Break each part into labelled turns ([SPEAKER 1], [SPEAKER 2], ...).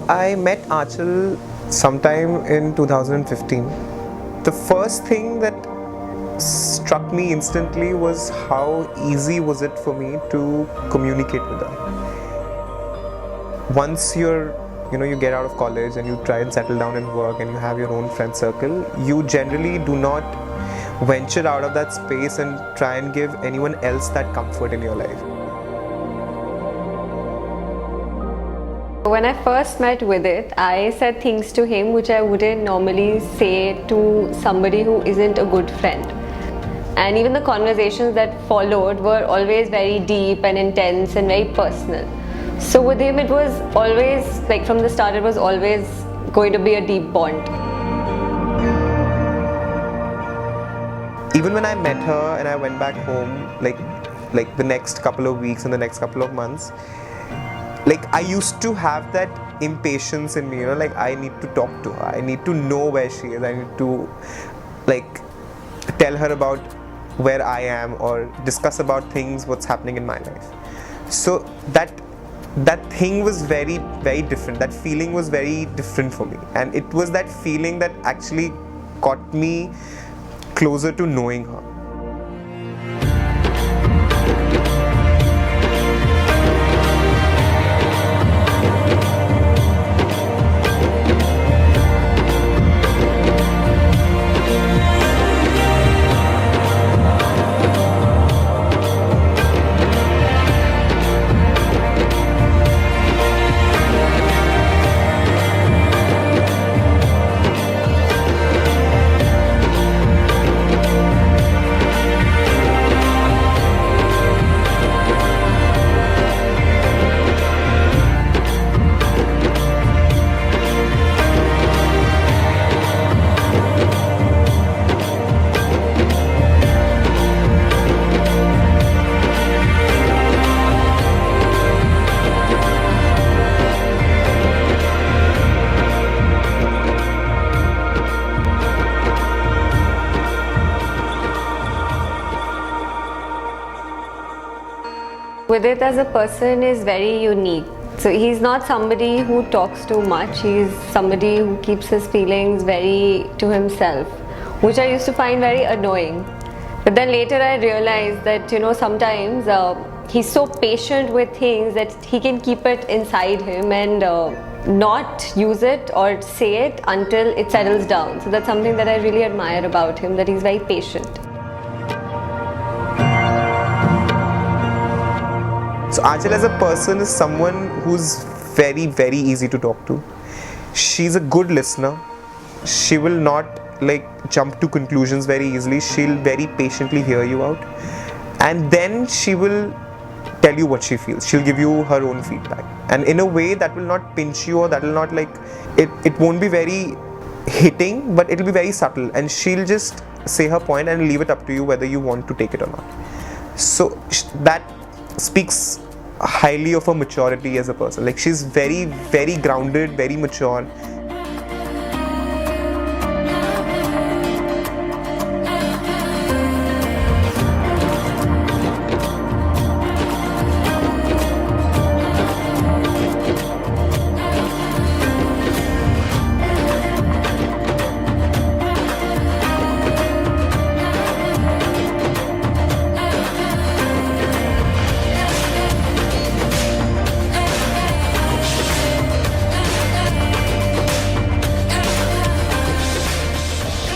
[SPEAKER 1] I met Aanchal sometime in 2015. The first thing that struck me instantly was how easy was it for me to communicate with her. Once you get out of college and you try and settle down and work and you have your own friend circle, you generally do not venture out of that space and try and give anyone else that comfort in your life.
[SPEAKER 2] When I first met Vidit, I said things to him which I wouldn't normally say to somebody who isn't a good friend. And even the conversations that followed were always very deep and intense and very personal. So with him it was always, like from the start, it was always going to be a deep bond.
[SPEAKER 1] Even when I met her and I went back home, like the next couple of weeks and the next couple of months, like I used to have that impatience in me, like I need to talk to her, I need to know where she is, I need to like tell her about where I am or discuss about things, what's happening in my life. So that thing was very, very different. That feeling was very different for me, and it was that feeling that actually got me closer to knowing her.
[SPEAKER 2] Vidit as a person is very unique. So he's not somebody who talks too much. He's somebody who keeps his feelings very to himself, which I used to find very annoying. But then later I realized that sometimes he's so patient with things that he can keep it inside him and not use it or say it until it settles down. So that's something that I really admire about him, that he's very patient.
[SPEAKER 1] So Aanchal as a person is someone who's very, very easy to talk to. She's a good listener. She will not jump to conclusions very easily. She'll very patiently hear you out, and then she will tell you what she feels. She'll give you her own feedback, and in a way that will not pinch you, or that will not it won't be very hitting, but it'll be very subtle, and she'll just say her point and leave it up to you whether you want to take it or not. So that speaks highly of her maturity as a person. Like she's very, very grounded, very mature.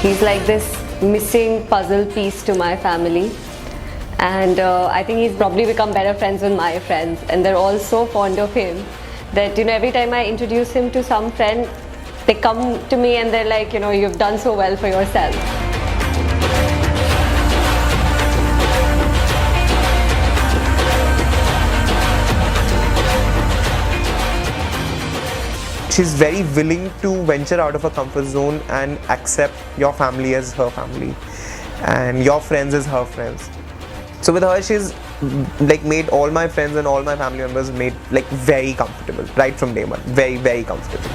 [SPEAKER 2] He's like this missing puzzle piece to my family, and I think he's probably become better friends with my friends, and they're all so fond of him that every time I introduce him to some friend, they come to me and they're like, you've done so well for yourself.
[SPEAKER 1] She's very willing to venture out of her comfort zone and accept your family as her family and your friends as her friends. So with her, she's made all my friends and all my family members very comfortable right from day one. Very, very comfortable.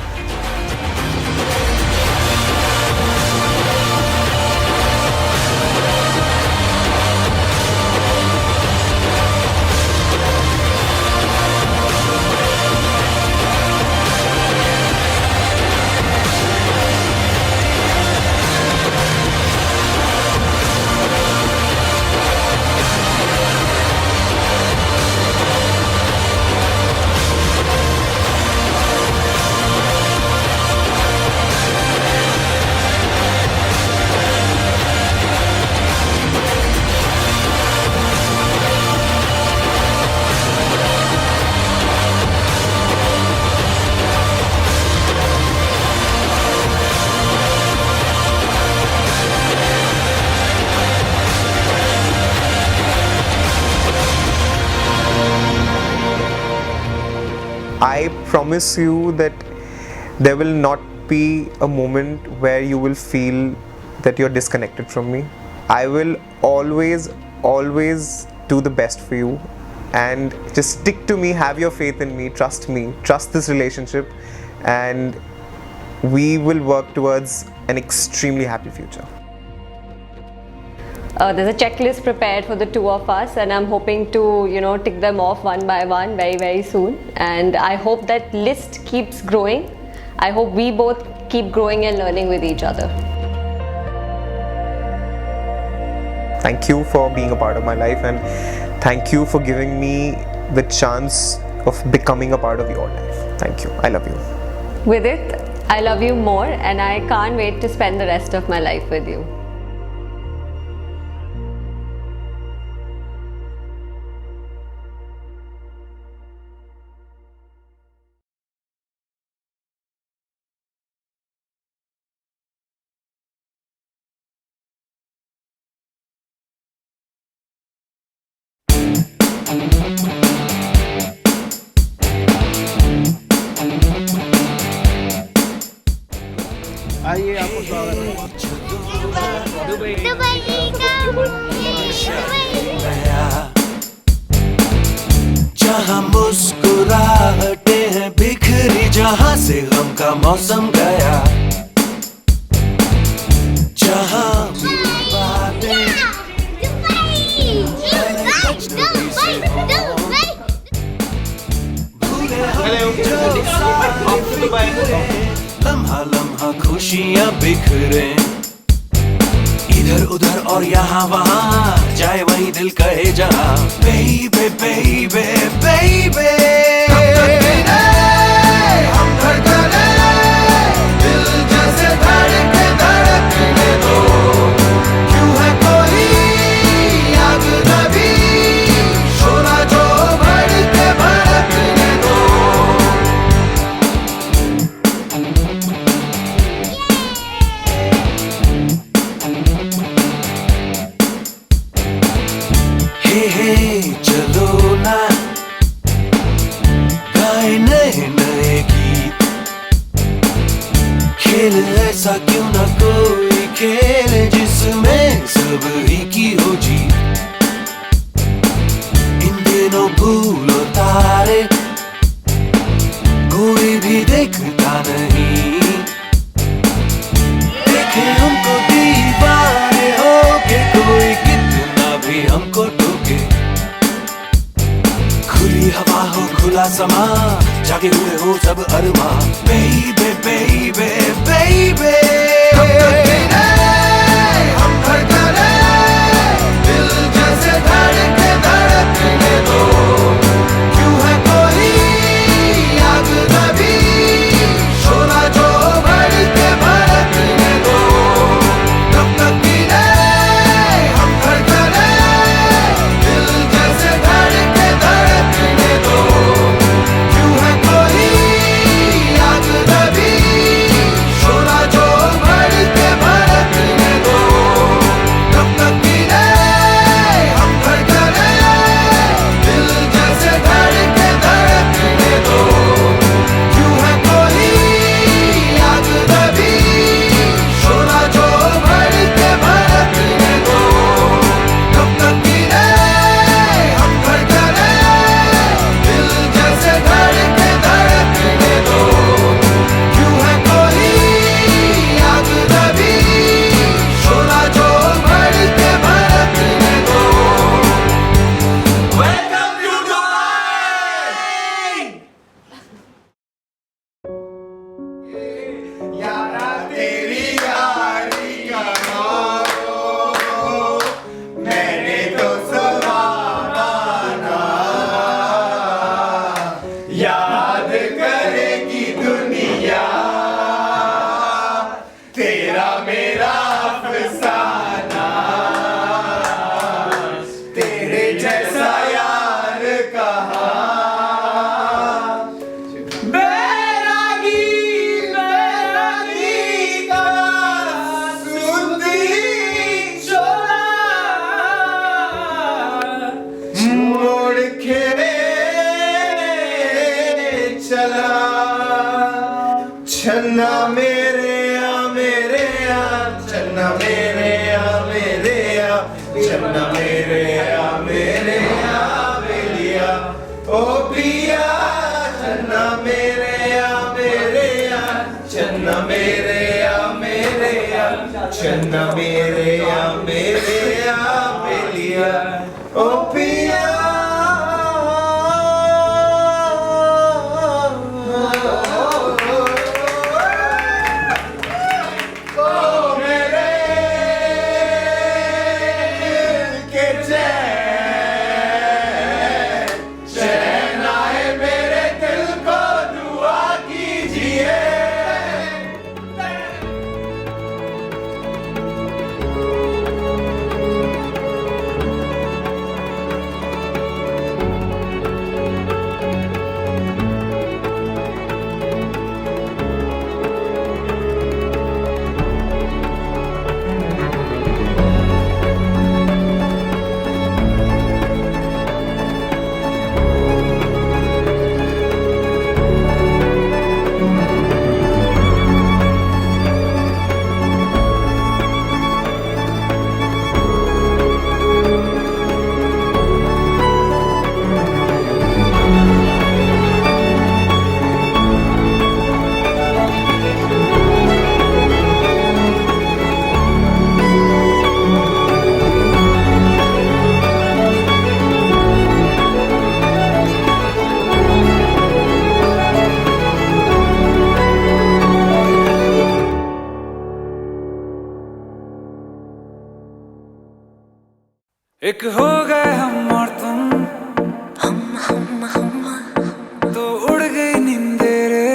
[SPEAKER 1] I promise you that there will not be a moment where you will feel that you're disconnected from me. I will always do the best for you, and just stick to me, have your faith in me, trust this relationship, and we will work towards an extremely happy future.
[SPEAKER 2] There's a checklist prepared for the two of us, and I'm hoping to, tick them off one by one very, very soon. And I hope that list keeps growing. I hope we both keep growing and learning with each other.
[SPEAKER 1] Thank you for being a part of my life, and thank you for giving me the chance of becoming a part of your life. Thank you. I love you.
[SPEAKER 2] With it, I love you more, and I can't wait to spend the rest of my life with you.
[SPEAKER 3] आइए, आपको स्वागत है।
[SPEAKER 4] जहाँ मुस्कुराहटे हैं बिखरी, जहाँ से गम का मौसम गया, जहाँ बातें लम्हा लम्हा खुशियाँ बिखरे, इधर उधर और यहाँ वहाँ, जाए वही दिल कहे जहाँ। Baby, baby, baby, हम धड़कने, दिल जैसे धड़के धड़कने दो, क्यों है कोई आग नबी, शोला जो भड़के भड़कने दो। हे चलो ना, गाए नए नए गीत, खेल ऐसा क्यों
[SPEAKER 3] चन्ना मेरे आ चन्ना मेरे आ बेलिया ओ पिया चन्ना मेरे आ चन्ना मेरे आ चन्ना मेरे आ बेलिया ओ पिया
[SPEAKER 5] एक हो गए हम और तुम तो उड़ गई नींदे रे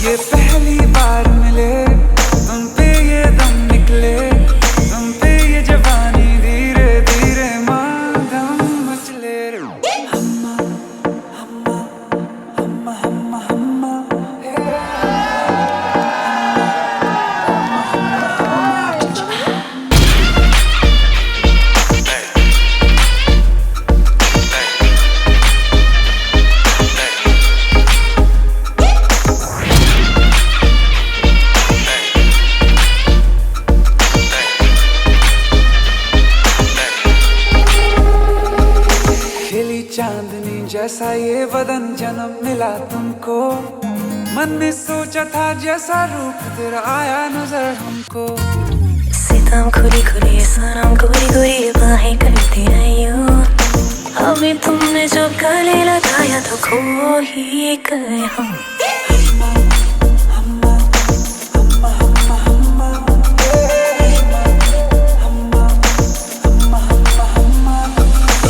[SPEAKER 5] ये पहली बार मिले तुम पे ये दम निकले तुम पे ये जवानी धीरे धीरे माधम मचले रे हम्मा हम्मा हम्मा हम्मा हम्मा चांदनी जैसा ये बदन जन्म मिला तुमको मन ने सोचा था जैसा रूप तेरा आया नजर हमको
[SPEAKER 6] सितम खुली खुली सनम गोरी गोरी बाहें करती रहियो हमें तुमने जो गले लगाया तो खो ही गए हम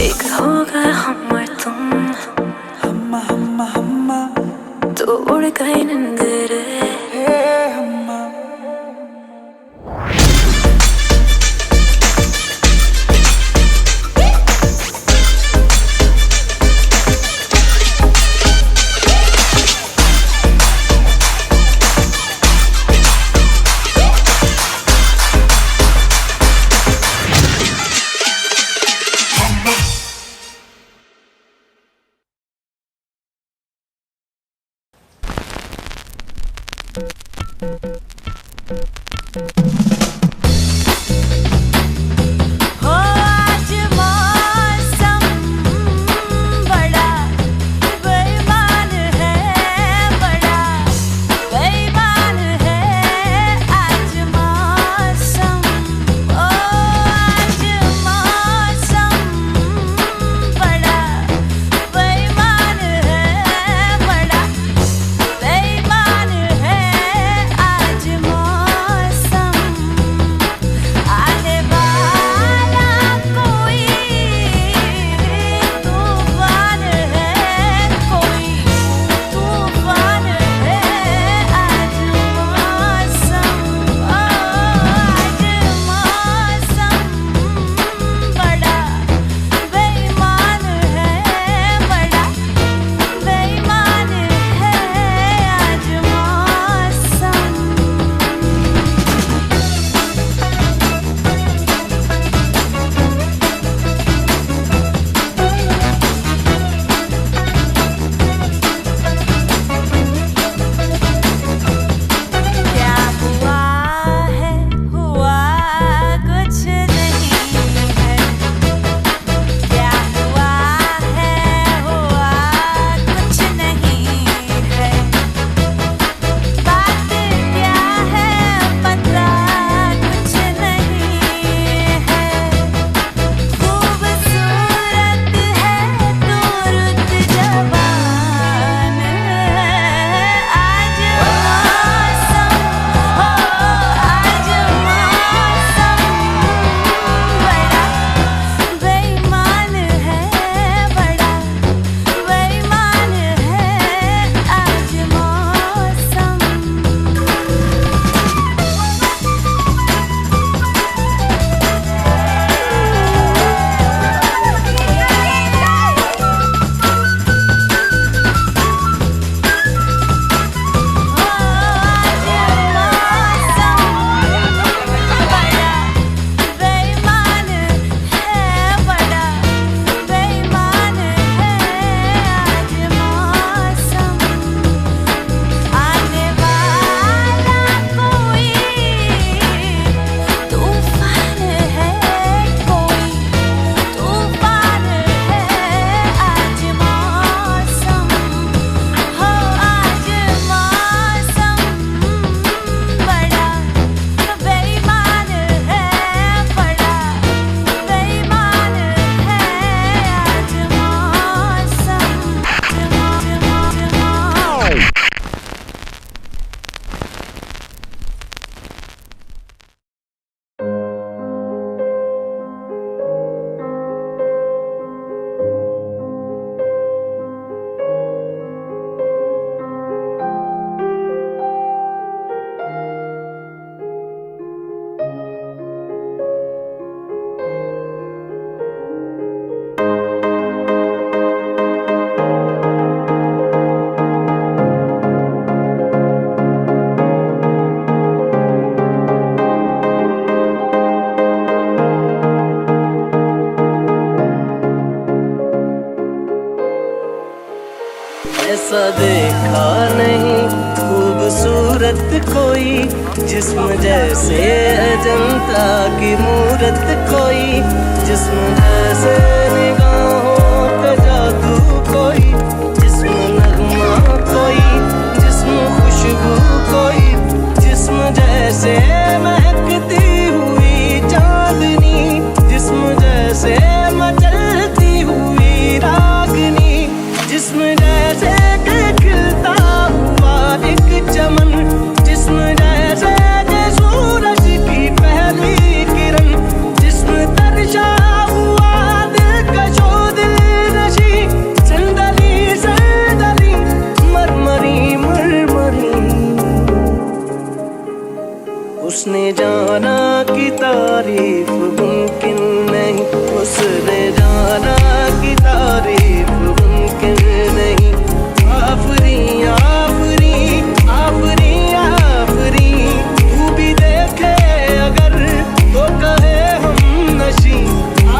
[SPEAKER 6] एक होगा हम और तुम तो उड़ गए नींदरे
[SPEAKER 7] ऐसा देखा नहीं खूबसूरत कोई, जिस्म जैसे अजंता की मूरत कोई, जिस्म जैसे निगाहों पे जादू कोई, जिस्म नगमा कोई, जिस्म खुशबू कोई, जिस्म जैसे महकती हुई चांदनी, जिस्म जैसे मचलती हुई रागनी, जिस्म जैसे खिलता हुआ एक चमन, जिस्म जैसे सूरज की पहली किरण, जिस्म तरशा हुआ दिलकशो दिलनशी, संदली संदली मरमरी मरमरी। उसने जाना कि तारीफ मुमकिन नहीं, उसने जाना कि तारीफ मुमकिन नहीं। आफरी आफरी आफरी आफरी, तू भी देखे अगर तो कहे हम नशी।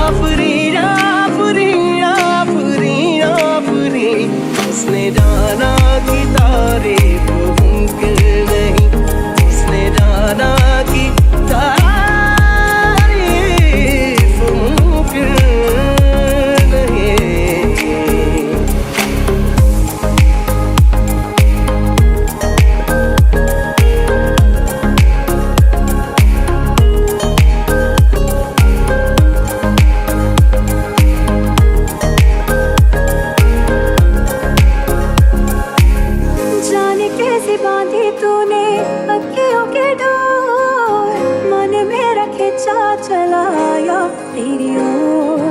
[SPEAKER 7] आफरी आफरी आफरी आफरी, उसने जाना कि तारीफ मुमकिन नहीं, उसने जाना कि तारीफ मुमकिन नहीं।
[SPEAKER 6] जाने कैसे बांधी तूने अखियों के डोर, मन मेरा खिंचा चलाया तेरी ओर,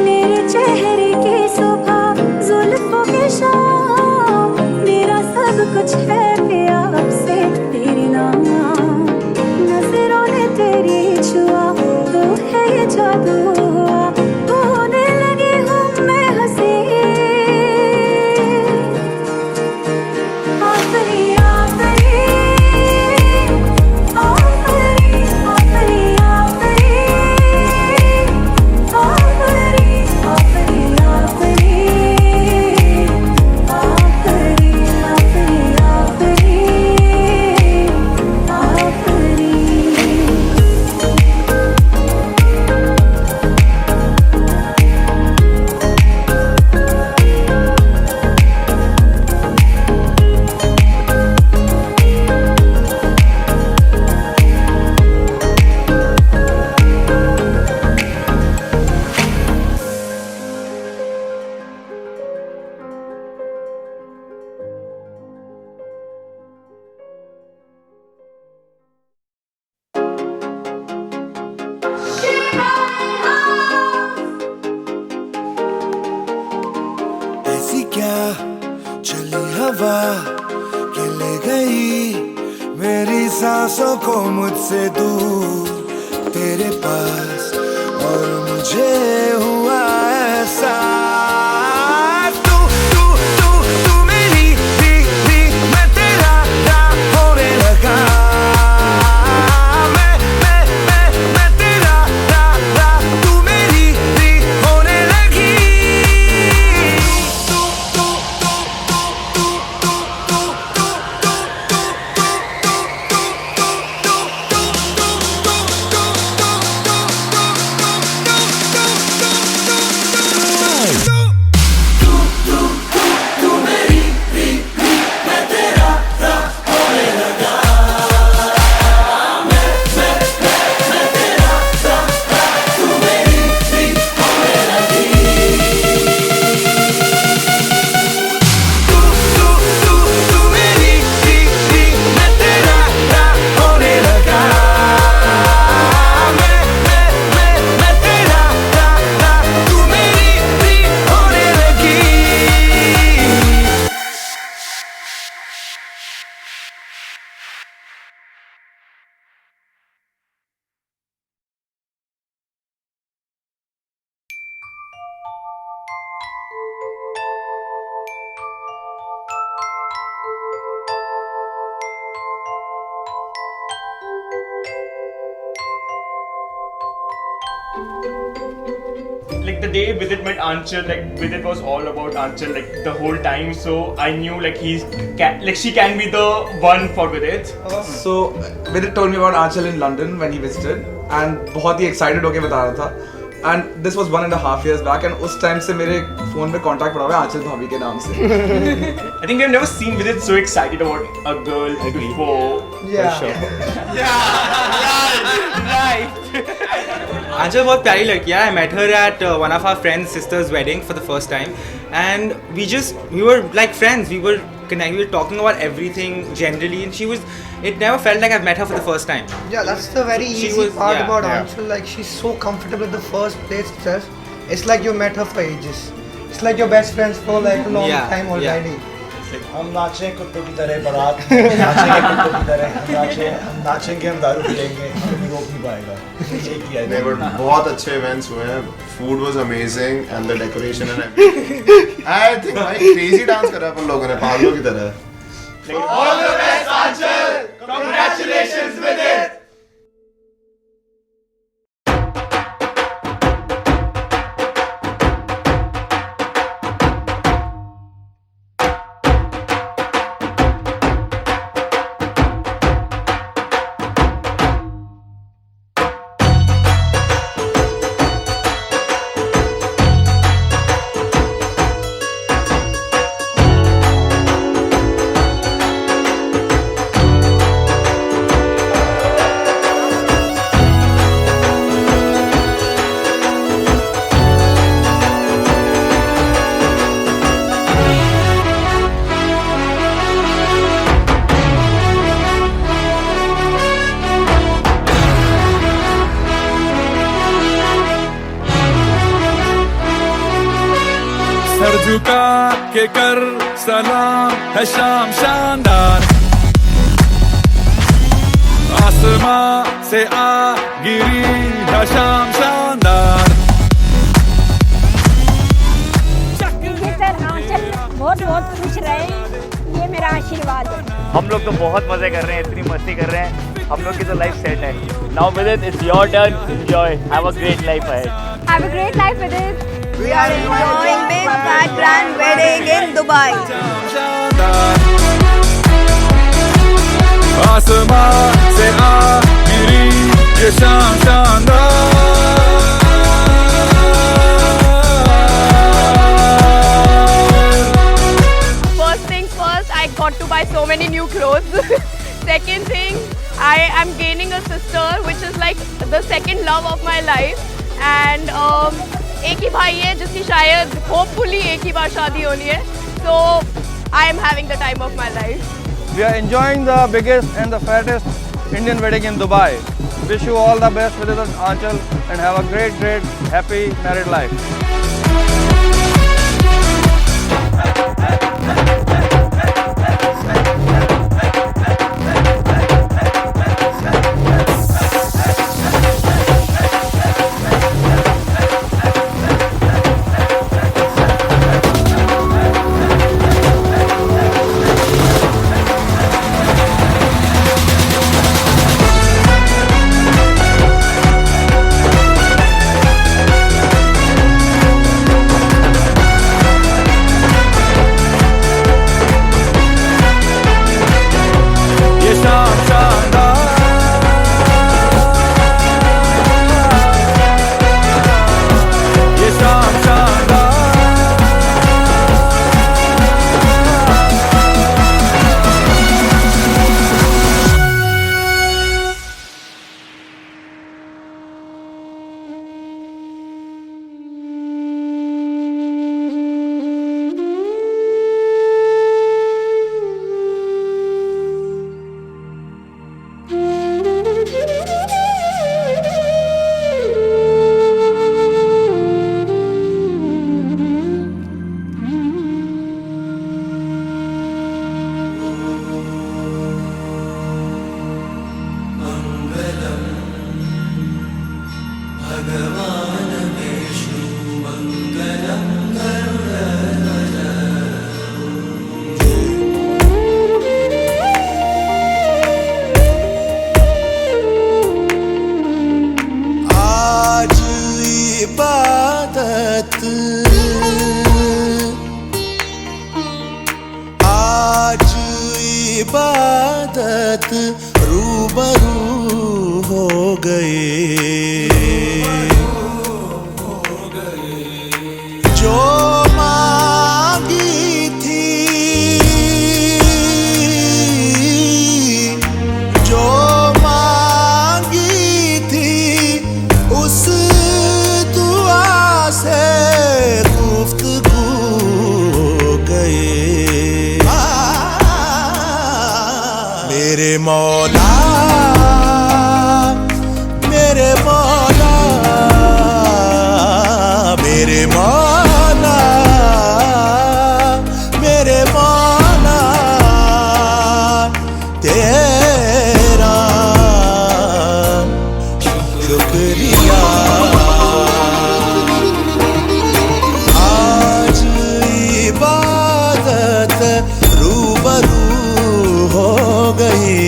[SPEAKER 6] मेरे चेहरे की सुबह जुल्फों के शाम, मेरा सब कुछ है प्यार से तेरे नाम। नजरों ने तेरी छुआ तो है ये जादू हुआ, होने लगी हूँ मैं हंसी। आफरी आफरी आफरी आफरी आफरी आफरी आफरी आफरी आफरी आफरी आफरी।
[SPEAKER 3] ऐसी क्या चली हवा कि ले गई मेरी सांसों को मुझसे दूर तेरे पास, और मुझे हुआ ऐसा तू तू तू तू मेरी थी, मैं तेरा होने लगा। मैं तेरा तू मेरी थी होने लगी।
[SPEAKER 8] like the day Vidit met Anchal, like Vidit was all about Anchal like the whole time. So I knew like she can be the one for Vidit.
[SPEAKER 9] So Vidit told me about Anchal in London when he visited, and बहुत ही excited होके बता रहा था. And this was 1.5 years back, and उस time से मेरे phone में contact पड़ा हुआ है आंचल भाभी के नाम से.
[SPEAKER 8] I think I've never seen Vidit so excited about a girl before.
[SPEAKER 9] Yeah.
[SPEAKER 8] For sure. Right.
[SPEAKER 10] Anchal बहुत प्यारी लड़की है. I met her at one of our friend's sister's wedding for the first time, and we were like friends. We were connected. We were talking about everything generally, and it never felt like I've met her for the first time.
[SPEAKER 11] Yeah, that's the very
[SPEAKER 10] She
[SPEAKER 11] easy
[SPEAKER 10] was-
[SPEAKER 11] part
[SPEAKER 10] yeah,
[SPEAKER 11] about
[SPEAKER 10] yeah.
[SPEAKER 11] Anchal. Like, she's so comfortable at the first place itself. It's like you met her for ages. It's like your best friends for like a long
[SPEAKER 10] Yeah,
[SPEAKER 11] time
[SPEAKER 10] yeah.
[SPEAKER 11] already.
[SPEAKER 12] हम नाचे कुत्तों की तरह बारात नाचेंगे कुत्तों की तरह हम नाचेंगे हम दारू पिएंगे हमें रोक नहीं पाएगा एक ही है
[SPEAKER 13] नहीं बट बहुत अच्छे इवेंट्स हुए हैं food was amazing and the decoration and everything I think भाई क्रेजी डांस कर रहे हैं अपन लोगों ने पागलों की तरह
[SPEAKER 3] All the best, Anchal! Congratulations with it!
[SPEAKER 5] Sir झुका के कर सलाम है शाम शानदार आसमां से आ गिरी है शाम शानदार
[SPEAKER 14] बहुत बहुत खुश रहे ये मेरा आशीर्वाद है
[SPEAKER 15] हम लोग तो बहुत मजे कर रहे हैं इतनी मस्ती कर रहे हैं हम लोग की तो लाइफ सेट है now Vidit it's your turn enjoy have a great life ahead
[SPEAKER 2] Have a great life with it.
[SPEAKER 16] We are enjoying this fat grand wedding in Dubai.
[SPEAKER 5] आसमां से आ गिरी ये शाम शानदार
[SPEAKER 14] First things first, I got to buy so many new clothes. Second thing, I am gaining a sister, which is like the second love of my life. And एक ही भाई है जिसकी शायद hopefully एक ही बार शादी होनी है. So I am having the time of my life.
[SPEAKER 17] We are enjoying the biggest and the fattest Indian wedding in Dubai. Wish you all the best with Anchal and have a great, great, happy married life.
[SPEAKER 18] इबादत आज इबादत रूबरू हो गए जो मांगी थी जो मांगी थी उस दुआ से गुफ्तगू हो गए मेरे मौला मेरे मौला मेरे मौला मेरे मौला तेरा शुक्रिया आज इबादत रूबरू हो गई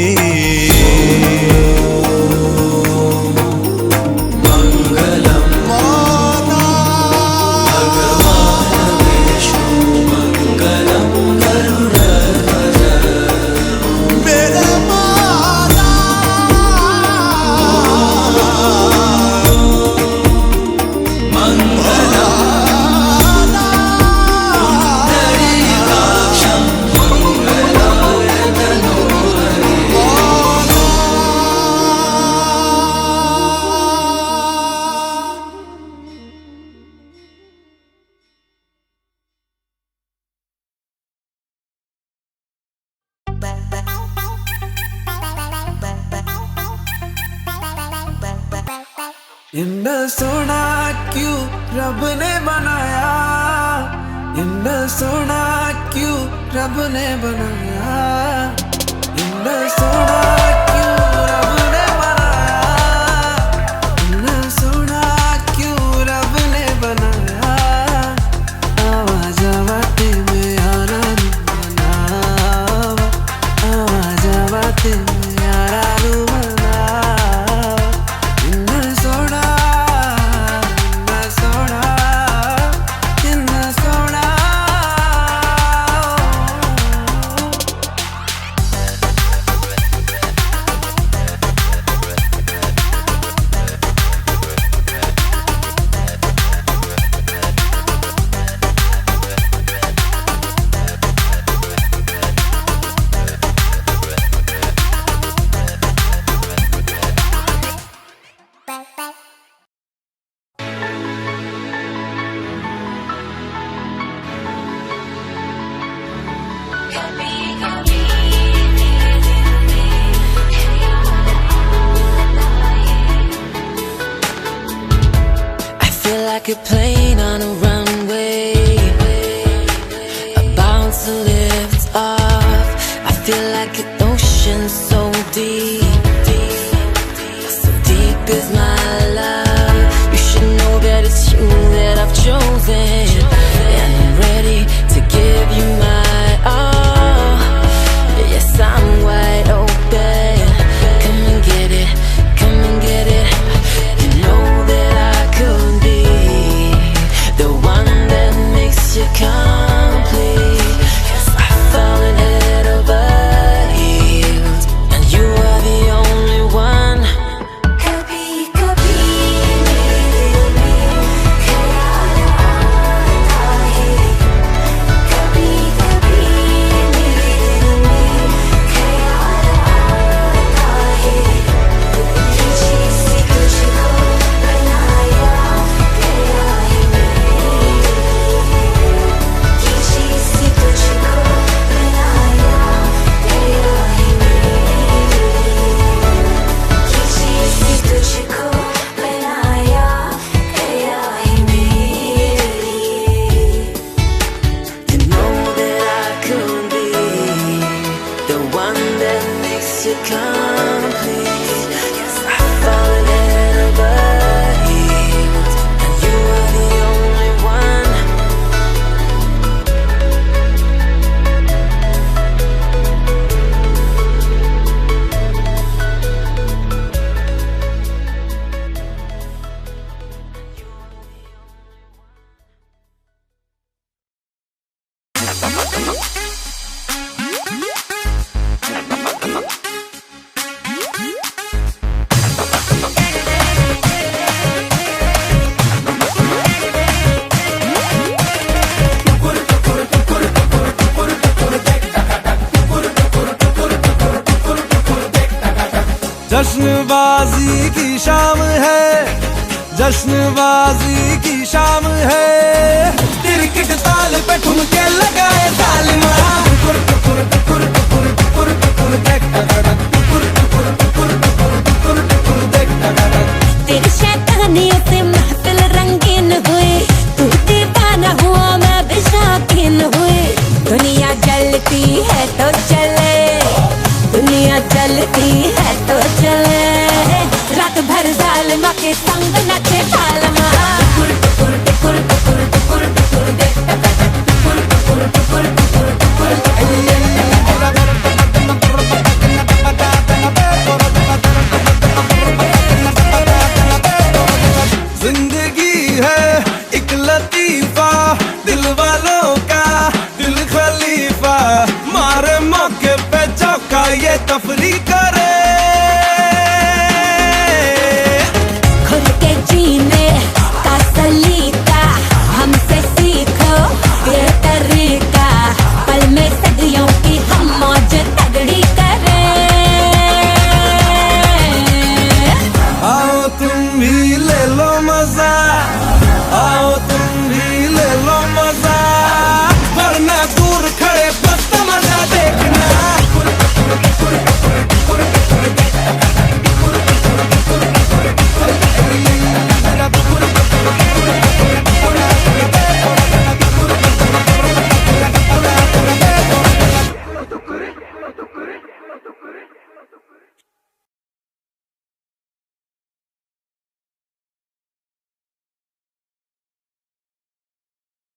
[SPEAKER 5] इतना सोना क्यों रब ने बनाया इतना सोना क्यों रब ने बनाया इतना सोना क्यों रब ने बनाया इतना सोना क्यों रब ने बनाया आवाज आवाते में यारा नू बनावा आवाज आवाते में यारा नू
[SPEAKER 19] like a plane on a runway, about to lift off. I feel like an ocean so deep, so deep is my love. You should know that it's you that I've chosen, and I'm ready to give you my all. Yes, I'm wide open. Come and get it, come and get it. You know that I could be the one that makes you complete. 'Cause I fell in head over heels, and you are the only one. Kabhi kabhi mere dil mein khayal
[SPEAKER 7] जश्नबाजी की शाम है, जश्नबाजी की शाम है। Cricket ताल पे ठुमके लगाए ताल मारा, टुकुर टुकुर टुकुर टुकुर टुकुर टुकुर देख टकटक, टुकुर टुकुर टुकुर टुकुर टुकुर टुकुर देख टकटक।
[SPEAKER 19] तेरी शैतानियों से महफिल रंगीन हुई, तू दीवाना हुआ मैं भी शौकीन हुई। दुनिया जलती है तो चले, दुनिया चलती है तो चले, रात भर जालिमा के संग नचे बालमा। टुकुर टुकुर टुकुर टुकुर टुकुर टुकुर देख टकटक, टुकुर टुकुर टुकुर टुकुर टुकुर
[SPEAKER 7] जिंदगी है एक लतीफा, दिल वालों का दिल खलीफा, मारे मौके पे चौका ये तफरी